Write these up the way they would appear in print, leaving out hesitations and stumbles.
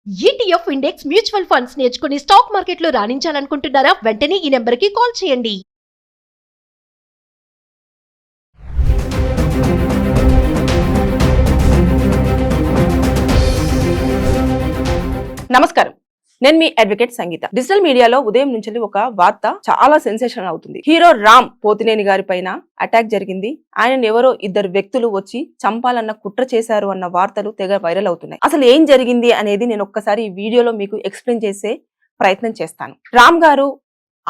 ETF index mutual funds నేర్చుకుని stock మార్కెట్లో రాణించాలనుకుంటున్నారా? వెంటనే ఈ నెంబర్కి కాల్ చేయండి. నమస్కారం, నేను మీ అడ్వకేట్ సంగీత. డిజిటల్ మీడియాలో ఉదయం నుంచి ఒక వార్త చాలా సెన్సేషన్ అవుతుంది. హీరో రామ్ పోతినేని గారి పైన అటాక్ జరిగింది. ఆయన ఎవరో ఇద్దరు వ్యక్తులు వచ్చి చంపాలన్న కుట్ర చేశారు అన్న వార్తలు తెగ వైరల్ అవుతున్నాయి. అసలు ఏం జరిగింది అనేది నేను ఒక్కసారి ఈ వీడియోలో మీకు ఎక్స్ప్లెయిన్ చేసే ప్రయత్నం చేస్తాను. రామ్ గారు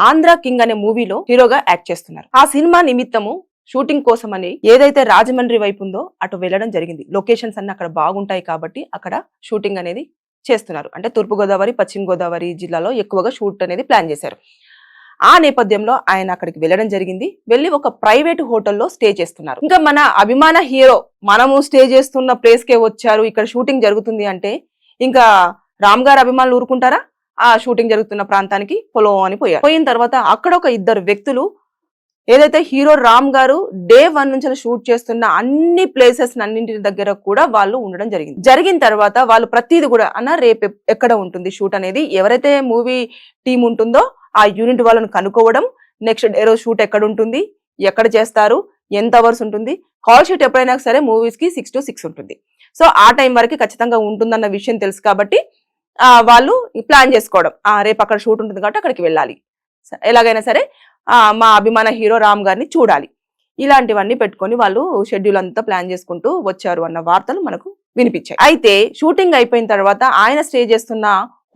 ఆంధ్ర కింగ్ అనే మూవీలో హీరోగా యాక్ట్ చేస్తున్నారు. ఆ సినిమా నిమిత్తము షూటింగ్ కోసమని ఏదైతే రాజమండ్రి వైపు ఉందో అటు వెళ్ళడం జరిగింది. లొకేషన్స్ అన్ని అక్కడ బాగుంటాయి కాబట్టి అక్కడ షూటింగ్ అనేది చేస్తున్నారు. అంటే తూర్పుగోదావరి, పశ్చిమ గోదావరి జిల్లాలో ఎక్కువగా షూట్ అనేది ప్లాన్ చేశారు. ఆ నేపథ్యంలో ఆయన అక్కడికి వెళ్ళడం జరిగింది. వెళ్ళి ఒక ప్రైవేట్ హోటల్లో స్టే చేస్తున్నారు. ఇంకా మన అభిమాన హీరో మనము స్టే చేస్తున్న ప్లేస్ కే వచ్చారు, ఇక్కడ షూటింగ్ జరుగుతుంది అంటే ఇంకా రామ్ గారు అభిమానులు ఊరుకుంటారా? ఆ షూటింగ్ జరుగుతున్న ప్రాంతానికి పొలో అని పోయారు. పోయిన తర్వాత అక్కడ ఒక ఇద్దరు వ్యక్తులు ఏదైతే హీరో రామ్ గారు డే 1 నుంచి షూట్ చేస్తున్న అన్ని ప్లేసెస్ అన్నింటి దగ్గర కూడా వాళ్ళు ఉండడం జరిగింది. జరిగిన తర్వాత వాళ్ళు ప్రతిది కూడా అన్న రేపు ఎక్కడ ఉంటుంది షూట్ అనేది, ఎవరైతే మూవీ టీం ఉంటుందో ఆ యూనిట్ వాళ్ళని కనుక్కోవడం, నెక్స్ట్ డే రోజు షూట్ ఎక్కడ ఉంటుంది, ఎక్కడ చేస్తారు, ఎంత అవర్స్ ఉంటుంది, కాల్ షీట్ ఎప్పుడైనా సరే మూవీస్ కి 6 to 6 ఉంటుంది. సో ఆ టైం వరకు ఖచ్చితంగా ఉంటుందన్న విషయం తెలుసు కాబట్టి వాళ్ళు ప్లాన్ చేసుకోవడం, రేపు అక్కడ షూట్ ఉంటుంది కాబట్టి అక్కడికి వెళ్ళాలి, ఎలాగైనా సరే మా అభిమాన హీరో రామ్ గారిని చూడాలి, ఇలాంటివన్నీ పెట్టుకొని వాళ్ళు షెడ్యూల్ అంతా ప్లాన్ చేసుకుంటూ వచ్చారు అన్న వార్తలు మనకు వినిపించాయి. అయితే షూటింగ్ అయిపోయిన తర్వాత ఆయన స్టే చేస్తున్న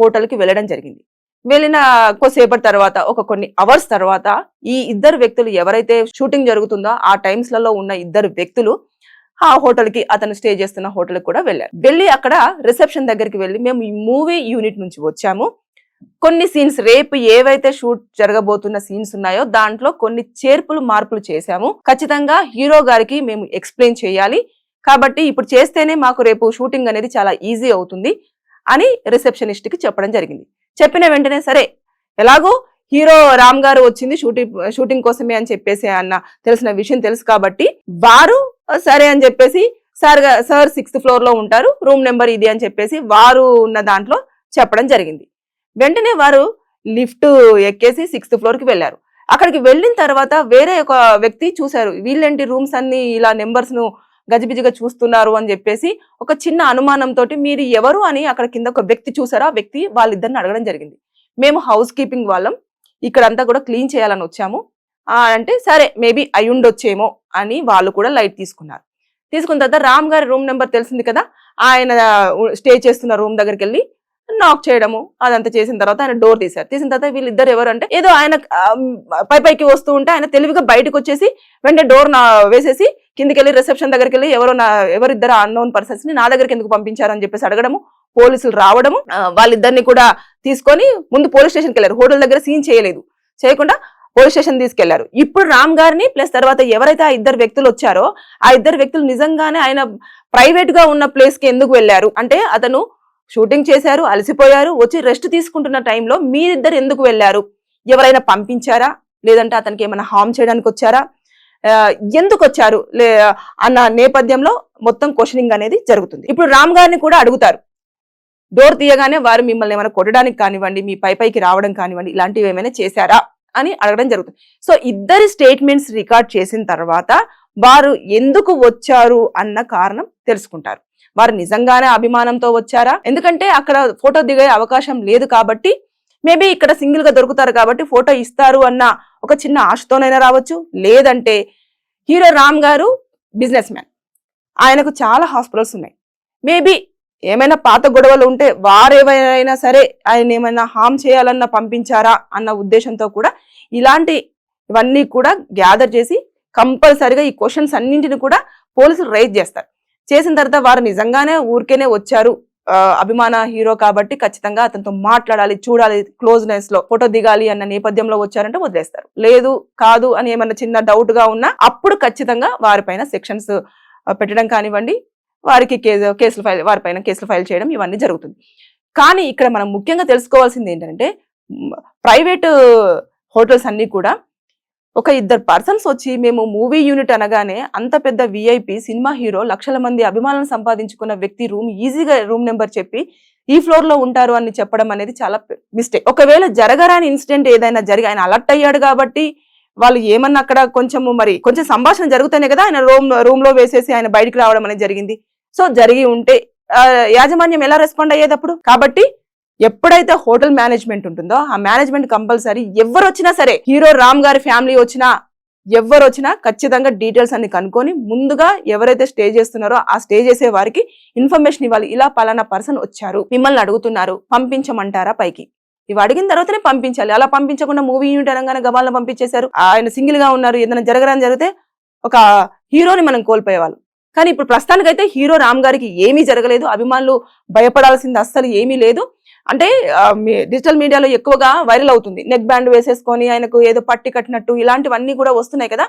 హోటల్ కి వెళ్ళడం జరిగింది. వెళ్ళిన కొద్దిసేపటి తర్వాత కొన్ని అవర్స్ తర్వాత ఈ ఇద్దరు వ్యక్తులు ఎవరైతే షూటింగ్ జరుగుతుందో ఆ టైమ్స్ లలో ఉన్న ఇద్దరు వ్యక్తులు ఆ హోటల్ కి, అతను స్టే చేస్తున్న హోటల్ కి కూడా వెళ్ళారు. వెళ్ళి అక్కడ రిసెప్షన్ దగ్గరికి వెళ్ళి మేము ఈ మూవీ యూనిట్ నుంచి వచ్చాము, కొన్ని సీన్స్ రేపు ఏవైతే షూట్ జరగబోతున్న సీన్స్ ఉన్నాయో దాంట్లో కొన్ని చేర్పులు మార్పులు చేశాము, ఖచ్చితంగా హీరో గారికి మేము ఎక్స్ప్లెయిన్ చేయాలి కాబట్టి ఇప్పుడు చేస్తేనే మాకు రేపు షూటింగ్ అనేది చాలా ఈజీ అవుతుంది అని రిసెప్షనిస్ట్ కి చెప్పడం జరిగింది. చెప్పిన వెంటనే సరే ఎలాగో హీరో రామ్ గారు వచ్చింది షూటింగ్ కోసమే అని చెప్పేసి అన్న తెలిసిన విషయం తెలుసు కాబట్టి వారు సరే అని చెప్పేసి సార్ 6th ఫ్లోర్ లో ఉంటారు, రూమ్ నెంబర్ ఇది అని చెప్పేసి వారు ఉన్న దాంట్లో చెప్పడం జరిగింది. వెంటనే వారు లిఫ్ట్ ఎక్కేసి 6th ఫ్లోర్ కి వెళ్ళారు. అక్కడికి వెళ్ళిన తర్వాత వేరే ఒక వ్యక్తి చూశారు, వీళ్ళేంటి రూమ్స్ అన్ని ఇలా నెంబర్స్ ను గజిబిజిగా చూస్తున్నారు అని చెప్పేసి ఒక చిన్న అనుమానంతో మీరు ఎవరు అని అక్కడ కింద ఒక వ్యక్తి చూసారు. ఆ వ్యక్తి వాళ్ళిద్దరిని అడగడం జరిగింది. మేము హౌస్ కీపింగ్ వాళ్ళం, ఇక్కడంతా కూడా క్లీన్ చేయాలని వచ్చాము అంటే సరే మేబీ అయ్యుండొచ్చేమో అని వాళ్ళు కూడా లైట్ తీసుకున్నారు. తీసుకున్న తర్వాత రామ్ గారి రూమ్ నెంబర్ తెలిసింది కదా, ఆయన స్టే చేస్తున్న రూమ్ దగ్గరికి వెళ్ళి నాక్ చేయడము అదంతా చేసిన తర్వాత ఆయన డోర్ తీశారు. తీసిన తర్వాత వీళ్ళిద్దరు ఎవరు అంటే ఏదో ఆయన పైకి వస్తూ ఉంటే ఆయన తెలివిగా బయటకు వచ్చేసి వెంటనే డోర్ వేసేసి కిందికి వెళ్ళి రిసెప్షన్ దగ్గరికి వెళ్ళి ఎవరిద్దరు అన్నోన్ పర్సన్స్ ని నా దగ్గరికి ఎందుకు పంపించారు అని చెప్పేసి అడగడము, పోలీసులు రావడము, వాళ్ళిద్దరిని కూడా తీసుకొని ముందు పోలీస్ స్టేషన్కి వెళ్ళారు. హోటల్ దగ్గర సీన్ చేయకుండా పోలీస్ స్టేషన్ తీసుకెళ్లారు. ఇప్పుడు రామ్ గారిని ప్లస్ తర్వాత ఎవరైతే ఆ ఇద్దరు వ్యక్తులు వచ్చారో ఆ ఇద్దరు వ్యక్తులు నిజంగానే ఆయన ప్రైవేట్ గా ఉన్న ప్లేస్ కి ఎందుకు వెళ్ళారు అంటే, అతను షూటింగ్ చేశారు, అలసిపోయారు, వచ్చి రెస్ట్ తీసుకుంటున్న టైంలో మీరిద్దరు ఎందుకు వెళ్ళారు, ఎవరైనా పంపించారా లేదంటే అతనికి ఏమైనా హార్మ్ చేయడానికి వచ్చారా, ఎందుకు వచ్చారు అన్న నేపథ్యంలో మొత్తం క్వశ్చనింగ్ అనేది జరుగుతుంది. ఇప్పుడు రామ్ గారిని కూడా అడుగుతారు, డోర్ తీయగానే వారు మిమ్మల్ని ఏమైనా కొట్టడానికి కానివ్వండి, మీ పైకి రావడం కానివ్వండి, ఇలాంటివి ఏమైనా చేశారా అని అడగడం జరుగుతుంది. సో ఇద్దరి స్టేట్మెంట్స్ రికార్డ్ చేసిన తర్వాత వారు ఎందుకు వచ్చారు అన్న కారణం తెలుసుకుంటారు. వారు నిజంగానే అభిమానంతో వచ్చారా, ఎందుకంటే అక్కడ ఫోటో దిగే అవకాశం లేదు కాబట్టి మేబీ ఇక్కడ సింగిల్ గా దొరుకుతారు కాబట్టి ఫోటో ఇస్తారు అన్న ఒక చిన్న ఆశతోనైనా రావచ్చు, లేదంటే హీరో రామ్ గారు బిజినెస్ మ్యాన్, ఆయనకు చాలా హాస్పిటల్స్ ఉన్నాయి, మేబీ ఏమైనా పాత గొడవలు ఉంటే వారేమైనా సరే ఆయన ఏమైనా హామ్ చేయాలన్నా పంపించారా అన్న ఉద్దేశంతో కూడా ఇవన్నీ కూడా గ్యాదర్ చేసి కంపల్సరిగా ఈ క్వశ్చన్స్ అన్నింటిని కూడా పోలీసులు రైజ్ చేస్తారు. చేసిన తర్వాత వారు నిజంగానే ఊరికేనే వచ్చారు, అభిమాన హీరో కాబట్టి ఖచ్చితంగా అతనితో మాట్లాడాలి, చూడాలి, క్లోజ్నెస్ లో ఫోటో దిగాలి అన్న నేపథ్యంలో వచ్చారంటే వదిలేస్తారు. లేదు కాదు అని ఏమన్నా చిన్న డౌట్ గా ఉన్నా అప్పుడు ఖచ్చితంగా వారిపైన సెక్షన్స్ పెట్టడం కానివ్వండి, వారికి వారిపైన కేసులు ఫైల్ చేయడం ఇవన్నీ జరుగుతుంది. కానీ ఇక్కడ మనం ముఖ్యంగా తెలుసుకోవాల్సింది ఏంటంటే, ప్రైవేట్ హోటల్స్ అన్ని కూడా ఒక ఇద్దరు పర్సన్స్ వచ్చి మేము మూవీ యూనిట్ అనగానే అంత పెద్ద విఐపి సినిమా హీరో లక్షల మంది అభిమానులను సంపాదించుకున్న వ్యక్తి ఈజీగా రూమ్ నెంబర్ చెప్పి ఈ ఫ్లోర్ లో ఉంటారు అని చెప్పడం అనేది చాలా మిస్టేక్. ఒకవేళ జరగరాని ఇన్సిడెంట్ ఏదైనా జరిగి ఆయన అలర్ట్ అయ్యాడు కాబట్టి వాళ్ళు ఏమన్నా అక్కడ కొంచెం సంభాషణ జరుగుతానే కదా ఆయన రూమ్ లో వేసేసి ఆయన బయటికి రావడం అనేది జరిగింది. సో జరిగి ఉంటే యాజమాన్యం ఎలా రెస్పాండ్ అయ్యేటప్పుడు? కాబట్టి ఎప్పుడైతే హోటల్ మేనేజ్మెంట్ ఉంటుందో ఆ మేనేజ్మెంట్ కంపల్సరీ ఎవరు వచ్చినా సరే, హీరో రామ్ గారి ఫ్యామిలీ వచ్చినా ఎవరు వచ్చినా ఖచ్చితంగా డీటెయిల్స్ అన్ని కనుక్కొని ముందుగా ఎవరైతే స్టే చేస్తున్నారో ఆ స్టే చేసే వారికి ఇన్ఫర్మేషన్ ఇవ్వాలి. ఇలా పలానా పర్సన్ వచ్చారు, మిమ్మల్ని అడుగుతున్నారు, పంపించమంటారా పైకి? ఇవి అడిగిన తర్వాతనే పంపించాలి. అలా పంపించకుండా మూవీ యూనిట్ అనగానే గబాలను పంపించేశారు. ఆయన సింగిల్ గా ఉన్నారు, ఏదైనా జరగరాని జరిగితే ఒక హీరోని మనం కోల్పోయేవాళ్ళు. కానీ ఇప్పుడు ప్రస్తుతానికైతే హీరో రామ్ గారికి ఏమీ జరగలేదు. అభిమానులు భయపడాల్సింది అస్సలు ఏమీ లేదు. అంటే డిజిటల్ మీడియాలో ఎక్కువగా వైరల్ అవుతుంది, నెక్ బ్యాండ్ వేసేసుకొని ఆయనకు ఏదో పట్టి కట్టినట్టు ఇలాంటివన్నీ కూడా వస్తున్నాయి కదా.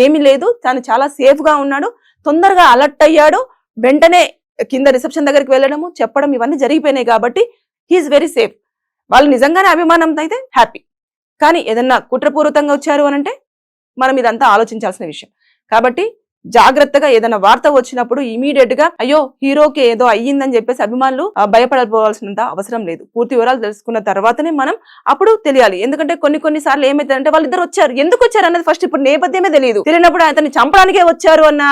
ఏమీ లేదు, తను చాలా సేఫ్ గా ఉన్నాడు. తొందరగా అలర్ట్ అయ్యాడు, వెంటనే కింద రిసెప్షన్ దగ్గరికి వెళ్ళడము చెప్పడం ఇవన్నీ జరిగిపోయినాయి కాబట్టి హీఈస్ వెరీ సేఫ్. వాళ్ళు నిజంగానే అభిమానంతో అయితే హ్యాపీ. కానీ ఏదన్నా కుట్రపూరితంగా వచ్చారు అని అంటే మనం ఇదంతా ఆలోచించాల్సిన విషయం. కాబట్టి జాగ్రత్తగా ఏదైనా వార్త వచ్చినప్పుడు ఇమీడియట్ గా అయ్యో హీరోకి ఏదో అయ్యిందని చెప్పేసి అభిమానులు భయపడపోవాల్సినంత అవసరం లేదు. పూర్తి వివరాలు తెలుసుకున్న తర్వాతనే మనం అప్పుడు తెలియాలి. ఎందుకంటే కొన్ని సార్లు ఏమైతుందంటే వాళ్ళిద్దరు వచ్చారు, ఎందుకు వచ్చారు అన్నది ఫస్ట్ ఇప్పుడు నేపథ్యమే తెలియనప్పుడు అతన్ని చంపడానికే వచ్చారు అన్న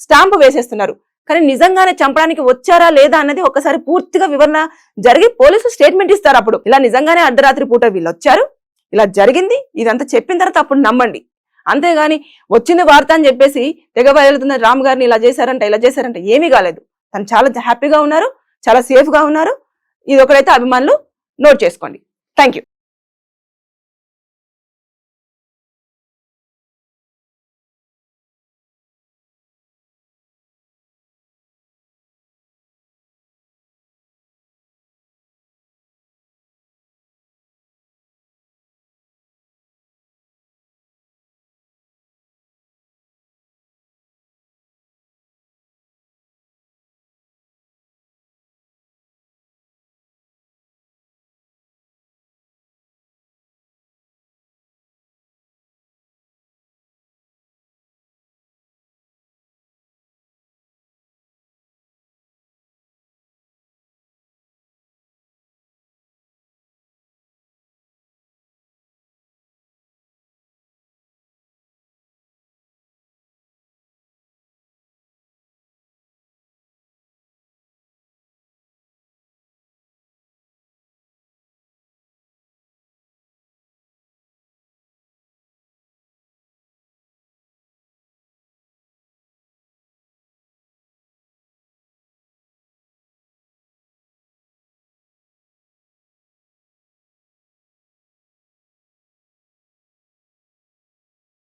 స్టాంపు వేసేస్తున్నారు. కానీ నిజంగానే చంపడానికి వచ్చారా లేదా అన్నది ఒకసారి పూర్తిగా వివరణ జరిగి పోలీసులు స్టేట్మెంట్ ఇస్తారు. అప్పుడు ఇలా నిజంగానే అర్ధరాత్రి పూట వీళ్ళు వచ్చారు, ఇలా జరిగింది, ఇదంతా చెప్పిన తర్వాత అప్పుడు నమ్మండి. అంతేగాని వచ్చింది వార్త అని చెప్పేసి తెగ బయలుతున్న రామ్ గారిని ఇలా చేశారంట ఏమీ కాలేదు. తను చాలా హ్యాపీగా ఉన్నారు, చాలా సేఫ్ గా ఉన్నారు. ఇది ఒకరైతే అభిమానులు నోట్ చేసుకోండి. Thank you.